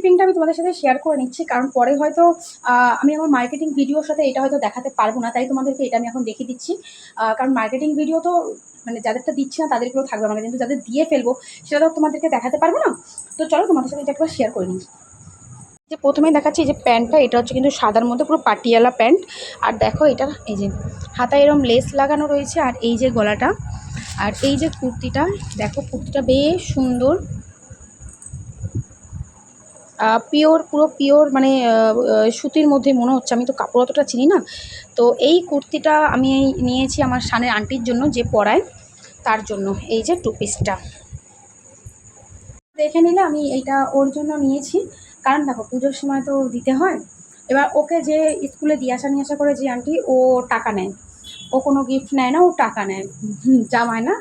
শিপিংটা আমি তোমাদের সাথে শেয়ার করে নিচ্ছি, কারণ পরে হয়তো আমি আমার মার্কেটিং ভিডিওর সাথে এটা হয়তো দেখাতে পারবো না, তাই তোমাদেরকে এটা আমি এখন দেখিয়ে দিচ্ছি। কারণ মার্কেটিং ভিডিও তো মানে যাদেরটা দিচ্ছি না তাদেরকেও থাকবে আমাদের, কিন্তু যাদের দিয়ে ফেলবো সেটা তো তোমাদেরকে দেখাতে পারবো না। তো চলো তোমাদের সাথে এটা একবার শেয়ার করে নিই। যে প্রথমেই দেখাচ্ছি এই যে প্যান্টটা, এটা হচ্ছে কিন্তু সাদার মধ্যে পুরো পাটিয়ালা প্যান্ট। আর দেখো এটা এই যে হাতায় এরকম লেস লাগানো রয়েছে, আর এই যে গলাটা, আর এই যে কুর্তিটা, দেখো কুর্তিটা বেশ সুন্দর, পিওর, পুরো পিওর, মানে সুতির মধ্যে মনে হচ্ছে, আমি তো কাপড় অতটা চিনি না। তো এই কুর্তিটা আমি নিয়েছি আমার শানের আন্টির জন্য, যে পরায়, তার জন্য এই যে টু পিসটা দেখে নিলে আমি এইটা ওর জন্য নিয়েছি। কারণ দেখো পুজোর সময় তো দিতে হয়। এবার ওকে যে স্কুলে দিয়ে আসা নিয়ে আসা করে যে আন্টি, ও টাকা নেয়, ও কোনো গিফট নেয় না, ও টাকা নেয়, জামায় না,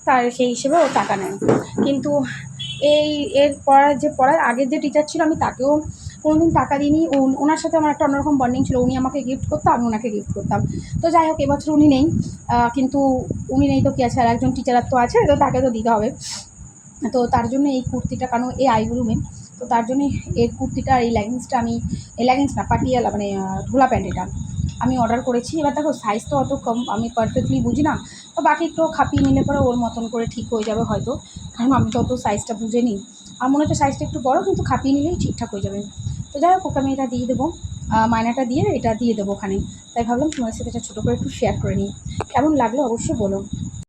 তার সেই হিসেবে ও টাকা নেয়। কিন্তু এই এর পড়ার যে পড়ার আগের যে টিচার ছিল, আমি তাকেও কোনোদিন টাকা দিইনি। ওনার সাথে আমার একটা অন্যরকম বন্ডিং ছিল, উনি আমাকে গিফট করতো, আমি ওনাকে গিফট করতাম। তো যাই হোক, এবছর উনি নেই, কিন্তু উনি নেই তো কী আছে, আর একজন টিচার তো আছে, তো তাকে তো দিতে হবে। তো তার জন্য এই কুর্তিটা, কারণ এই আইব্রুমে, তো তার জন্যই এই কুর্তিটা আর এই লেগিংসটা আমি, এই লেগিংস না, পাটিয়ালা মানে ঢোলা প্যান্ট, এটা আমি অর্ডার করেছি। এবার দেখো সাইজ তো অত কম, আমি পারফেক্টলি বুঝি না, তো বাকি একটু খাপিয়ে নিলে পরে ওর মতন করে ঠিক হয়ে যাবে হয়তো, কারণ আমি তো অত সাইজটা বুঝে নিই। আমার মনে হচ্ছে সাইজটা একটু বড়, কিন্তু খাপিয়ে নিলেই ঠিকঠাক হয়ে যাবে। তো যাই হোক, ওকে আমি এটা দিয়ে দেবো, মায়নাটা দিয়ে এটা দিয়ে দেবো ওখানে। তাই ভাবলাম তোমাদের সাথে এটা ছোটো করে একটু শেয়ার করে নিই। কেমন লাগলো অবশ্যই বলো।